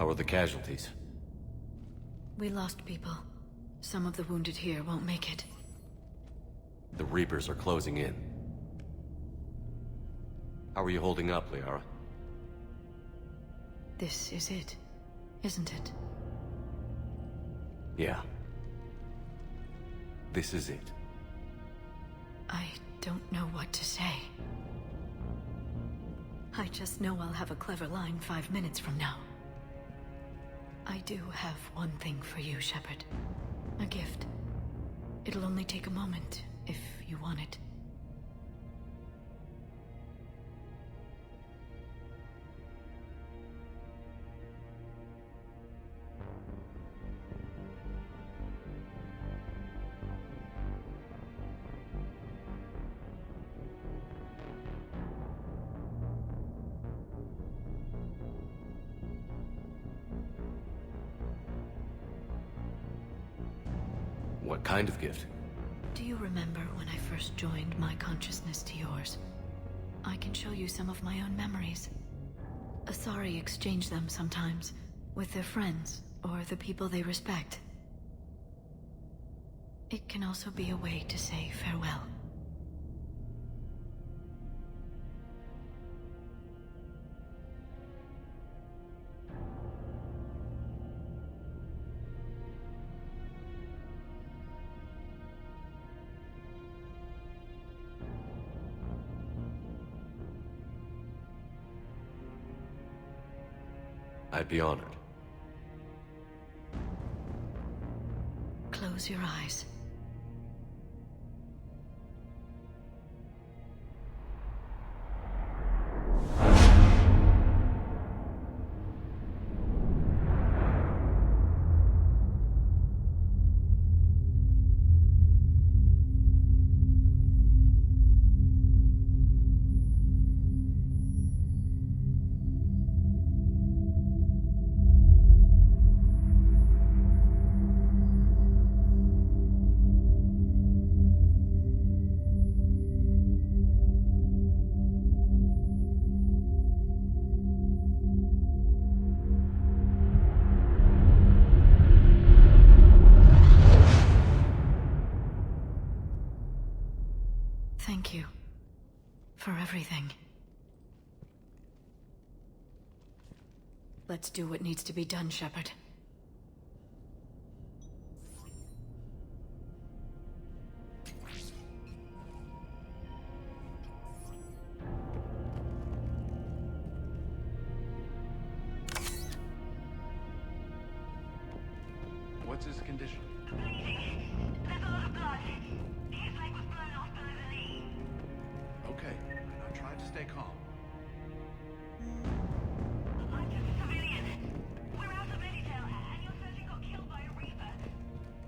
How are the casualties? We lost people. Some of the wounded here won't make it. The Reapers are closing in. How are you holding up, Liara? This is it, isn't it? Yeah. This is it. I don't know what to say. I just know I'll have a clever line 5 minutes from now. I do have one thing for you, Shepard. A gift. It'll only take a moment, if you want it. What kind of gift? Do you remember when I first joined my consciousness to yours? I can show you some of my own memories. Asari exchange them sometimes, with their friends, or the people they respect. It can also be a way to say farewell. I'd be honored. Close your eyes. Thank you for everything. Let's do what needs to be done, Shepard. What's his condition? There's a lot of blood. His leg was blown off below the knee. Okay, now try to stay calm. I'm just a civilian. We're out of Meditail, and your surgeon got killed by a Reaper.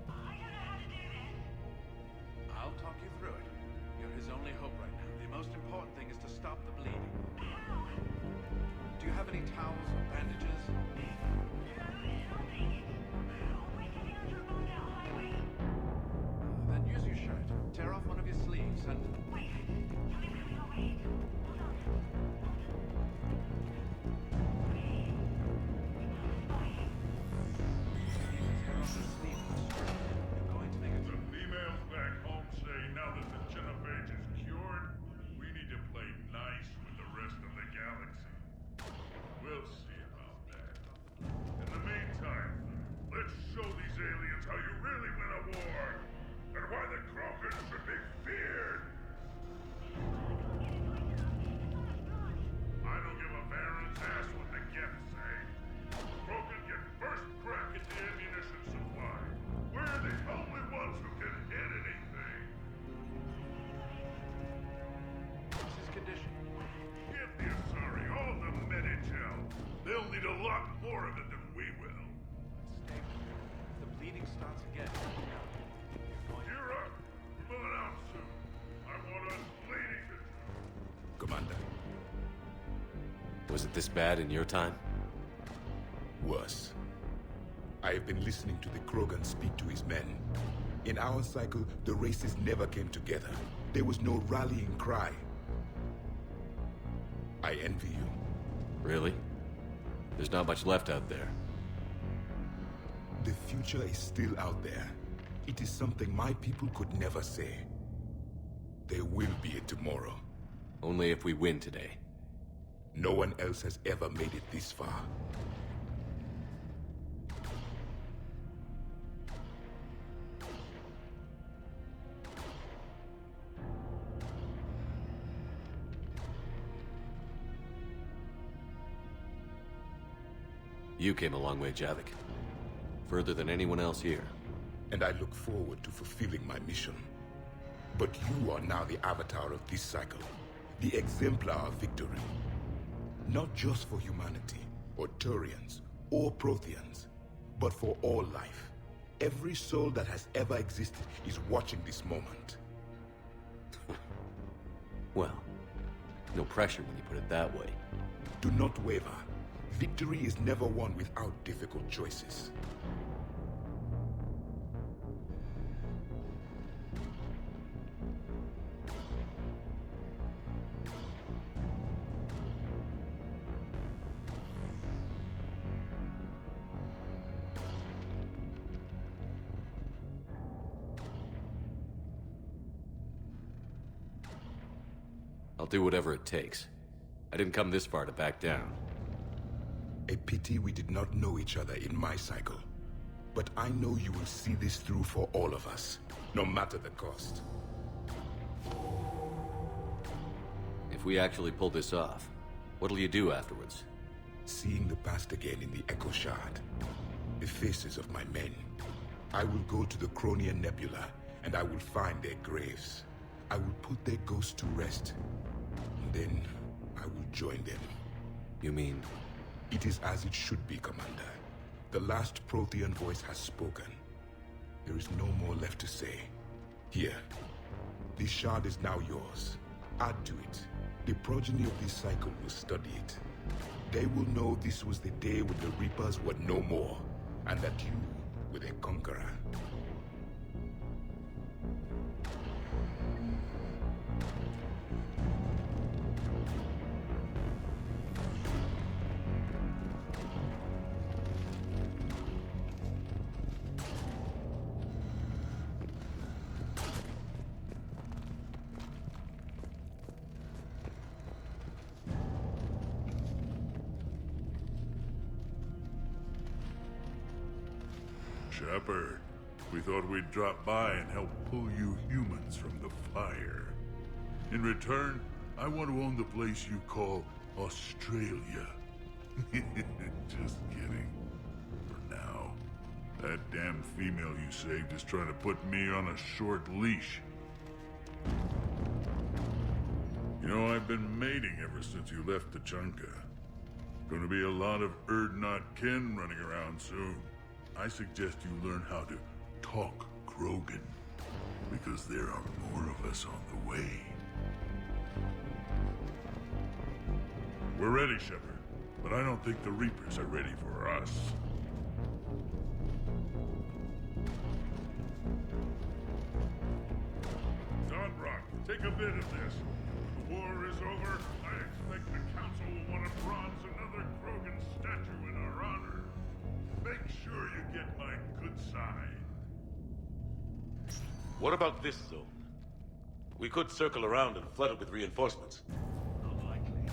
I don't know how to do this. I'll talk you through it. You're his only hope right now. The most important thing is to stop the bleeding. How? Do you have any towels or bandages? Nothing. We're getting onto a bombed-out highway. Then use your shirt. Tear off one of your sleeves and... Wait. Tell me where we are. Wait. Hold on. Tear off the sleeve of the shirt. You're going to make a... The emails back home say now that the genophage is cured, we need to play nice with the rest of the galaxy. We'll see about that. In the meantime, let's show these aliens how you really win a war, and why the Krogans should be feared. I don't give a Baron's ass what the Geth say. Krogan get first crack at the ammunition supply. We're the only ones who can hit anything. What's his condition? Give the Asari all the Meditail. They'll need a lot more of it than we will. Stay clear. If the bleeding starts again... Cheer up! We're moving out soon. I want us bleeding to... Commander, Was it this bad in your time? worse. I have been listening to the Krogan speak to his men. In our cycle, the races never came together. There was no rallying cry. I envy you. Really? There's not much left out there. The future is still out there. It is something my people could never say. There will be a tomorrow. Only if we win today. No one else has ever made it this far. You came a long way, Javik. Further than anyone else here. And I look forward to fulfilling my mission. But you are now the avatar of this cycle. The exemplar of victory. Not just for humanity, or Turians, or Protheans, but for all life. Every soul that has ever existed is watching this moment. Well, no pressure when you put it that way. Do not waver. Victory is never won without difficult choices. I'll do whatever it takes. I didn't come this far to back down. A pity we did not know each other in my cycle. But I know you will see this through for all of us, no matter the cost. If we actually pull this off, what'll you do afterwards? Seeing the past again in the Echo Shard. The faces of my men. I will go to the Cronian Nebula, and I will find their graves. I will put their ghosts to rest. And then, I will join them. You mean... It is as it should be, Commander. The last Prothean voice has spoken. There is no more left to say. Here. This shard is now yours. Add to it. The progeny of this cycle will study it. They will know this was the day when the Reapers were no more, and that you were their conqueror. Shepard, we thought we'd drop by and help pull you humans from the fire. In return, I want to own the place you call Australia. Just kidding. For now. That damn female you saved is trying to put me on a short leash. You know, I've been mating ever since you left Tachanka. Gonna be a lot of Erdnot kin running around soon. I suggest you learn how to talk Krogan, because there are more of us on the way. We're ready, Shepard, but I don't think the Reapers are ready for us. Donbrock, take a bit of this. When the war is over, I expect the Council will want to bronze another Krogan statue in our honor. Make sure you get my good side. What about this zone? We could circle around and flood it with reinforcements. Unlikely.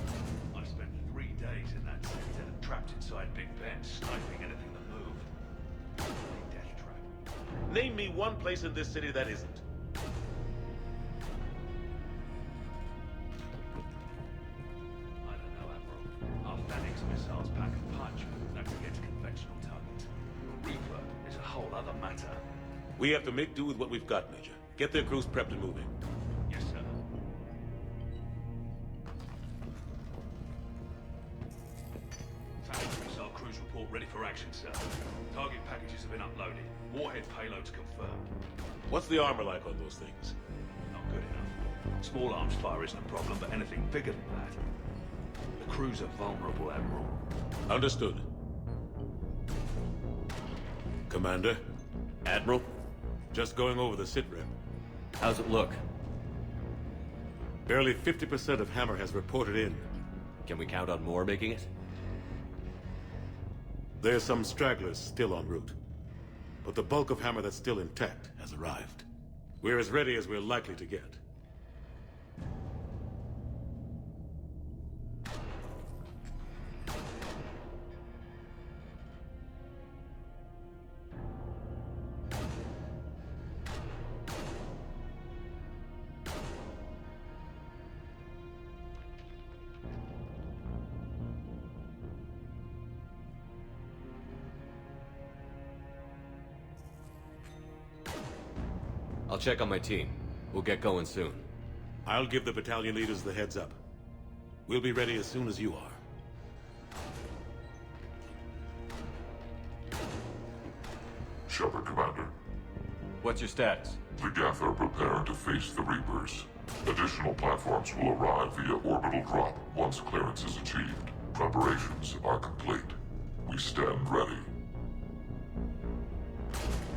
I spent 3 days in that sector, trapped inside Big Ben, sniping anything that moved. A death trap. Name me one place in this city that isn't. I don't know, Admiral. Our Phoenix missiles pack a punch, but that's against conventional targets. The Reaper is a whole other matter. We have to make do with what we've got, Major. Get their crews prepped and moving. Yes, sir. Phoenix missile crews report ready for action, sir. Target packages have been uploaded. Warhead payloads confirmed. What's the armor like on those things? Not good enough. Small arms fire isn't a problem, but anything bigger than that. The crews are vulnerable, Admiral. Understood. Commander? Admiral? Just going over the sitrep. How's it look? Barely 50% of Hammer has reported in. Can we count on more making it? There's some stragglers still en route. but the bulk of Hammer that's still intact has arrived. We're as ready as we're likely to get. I'll check on my team. We'll get going soon. I'll give the battalion leaders the heads up. We'll be ready as soon as you are. Shepard, Commander. What's your status? The Geth are preparing to face the Reapers. Additional platforms will arrive via orbital drop once clearance is achieved. Preparations are complete. We stand ready.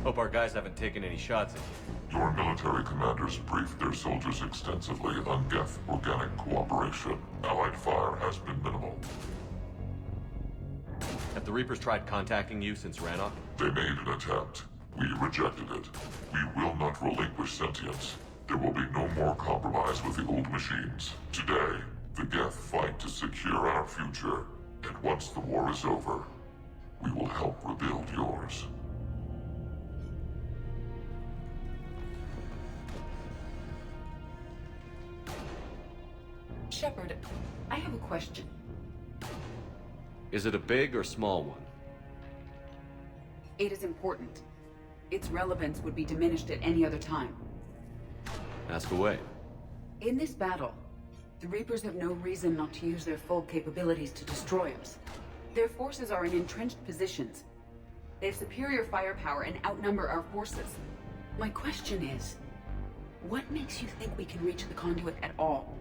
Hope our guys haven't taken any shots at you. Your military commanders briefed their soldiers extensively on Geth organic cooperation. Allied fire has been minimal. Have the Reapers tried contacting you since Rannoch? They made an attempt. We rejected it. We will not relinquish sentience. There will be no more compromise with the old machines. Today, the Geth fight to secure our future. And once the war is over, we will help rebuild yours. Shepard, I have a question. Is it a big or small one? It is important. Its relevance would be diminished at any other time. Ask away. In this battle, the Reapers have no reason not to use their full capabilities to destroy us. Their forces are in entrenched positions. They have superior firepower and outnumber our forces. My question is, what makes you think we can reach the conduit at all?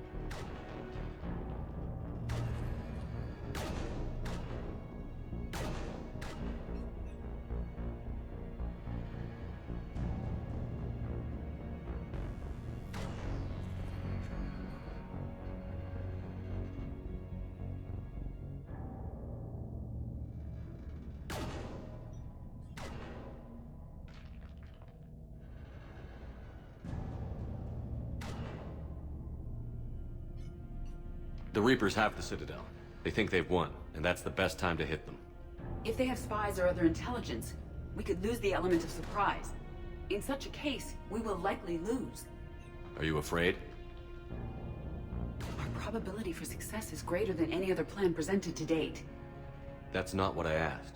The Reapers have the Citadel. They think they've won, and that's the best time to hit them. If they have spies or other intelligence, we could lose the element of surprise. In such a case, we will likely lose. Are you afraid? Our probability for success is greater than any other plan presented to date. That's not what I asked.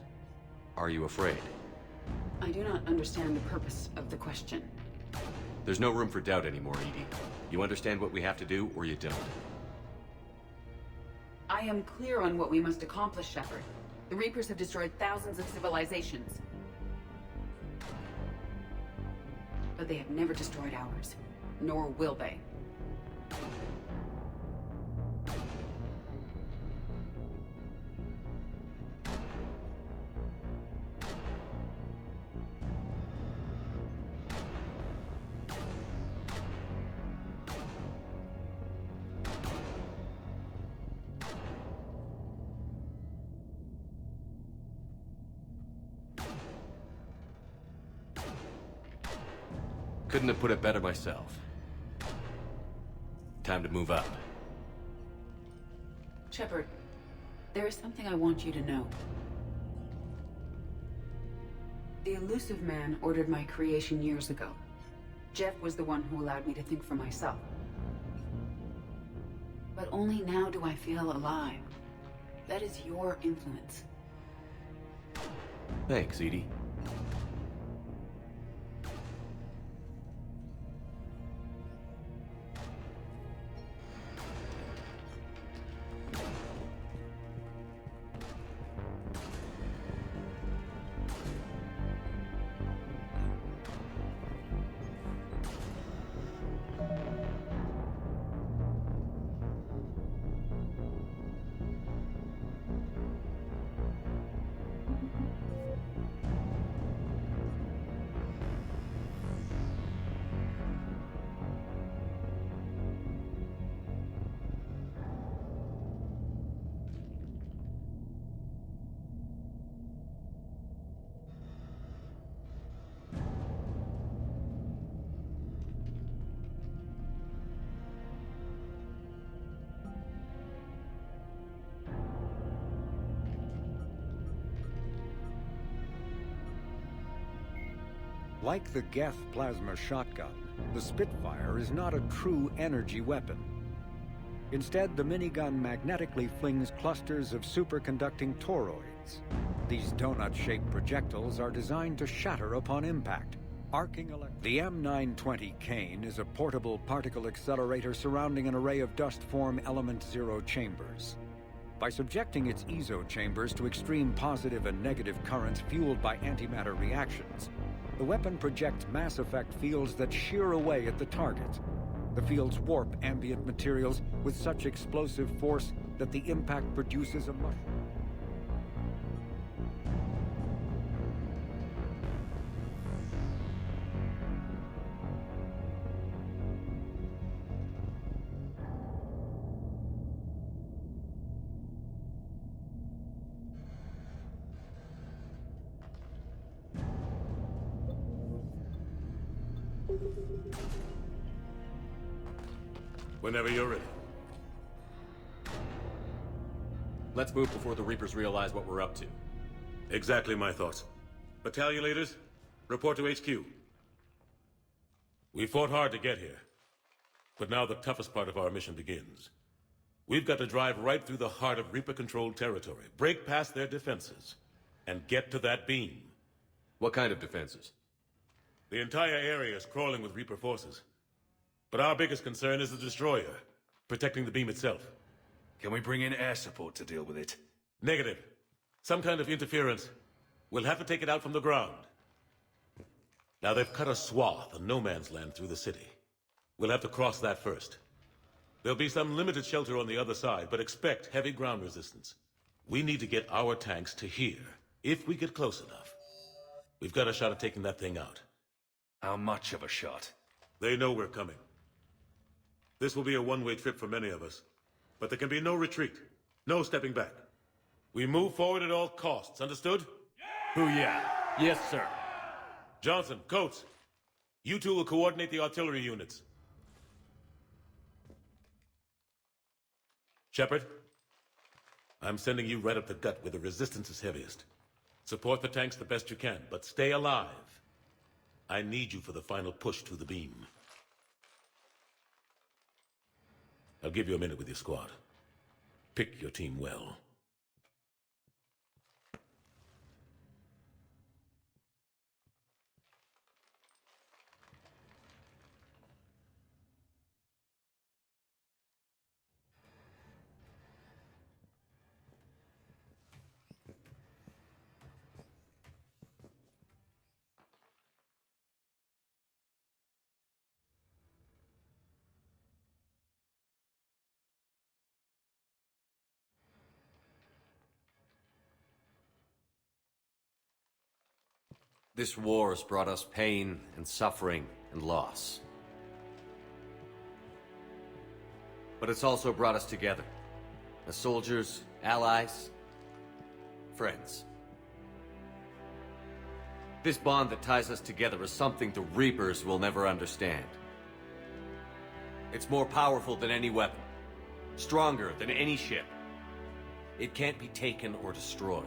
Are you afraid? I do not understand the purpose of the question. There's no room for doubt anymore, Edie. You understand what we have to do, or you don't. I am clear on what we must accomplish, Shepard. The Reapers have destroyed thousands of civilizations. But they have never destroyed ours. Nor will they. Couldn't have put it better myself. Time to move up. Shepard, there is something I want you to know. The Elusive Man ordered my creation years ago. Jeff was the one who allowed me to think for myself. But only now do I feel alive. That is your influence. Thanks, Edie. Like the Geth plasma shotgun, the Spitfire is not a true energy weapon. Instead, the minigun magnetically flings clusters of superconducting toroids. These donut-shaped projectiles are designed to shatter upon impact, arcing The M920 Kane is a portable particle accelerator surrounding an array of dust-form element zero chambers. By subjecting its ESO chambers to extreme positive and negative currents fueled by antimatter reactions, the weapon projects mass effect fields that shear away at the target. The fields warp ambient materials with such explosive force that the impact produces a mushroom. Whenever you're ready. Let's move before the Reapers realize what we're up to. Exactly my thoughts. Battalion leaders, report to HQ. We fought hard to get here, but now the toughest part of our mission begins. We've got to drive right through the heart of Reaper-controlled territory, break past their defenses, and get to that beam. What kind of defenses? The entire area is crawling with Reaper forces. But our biggest concern is the destroyer, protecting the beam itself. Can we bring in air support to deal with it? Negative. Some kind of interference. We'll have to take it out from the ground. Now they've cut a swath of no man's land through the city. We'll have to cross that first. There'll be some limited shelter on the other side, but expect heavy ground resistance. We need to get our tanks to here, if we get close enough. We've got a shot at taking that thing out. How much of a shot? They know we're coming. This will be a one-way trip for many of us. But there can be no retreat. No stepping back. We move forward at all costs, understood? Booyah. Yes, sir. Johnson, Coates, you two will coordinate the artillery units. Shepard, I'm sending you right up the gut where the resistance is heaviest. Support the tanks the best you can, but stay alive. I need you for the final push to the beam. I'll give you a minute with your squad. Pick your team well. This war has brought us pain and suffering and loss. But it's also brought us together. As soldiers, allies, friends. This bond that ties us together is something the Reapers will never understand. It's more powerful than any weapon. Stronger than any ship. It can't be taken or destroyed.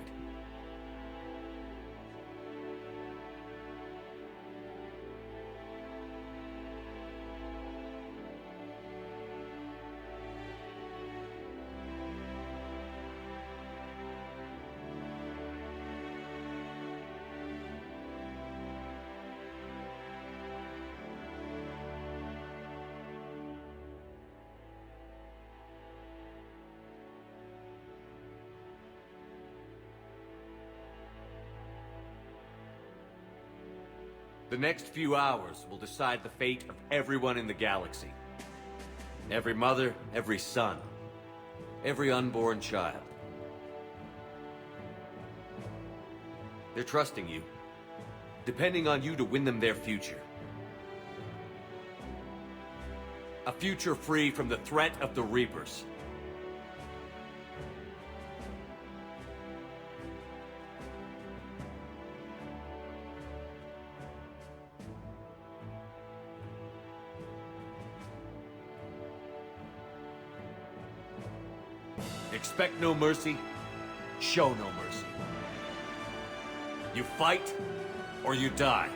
The next few hours will decide the fate of everyone in the galaxy. Every mother, every son, every unborn child. They're trusting you, depending on you to win them their future. A future free from the threat of the Reapers. Expect no mercy, show no mercy. You fight, or you die.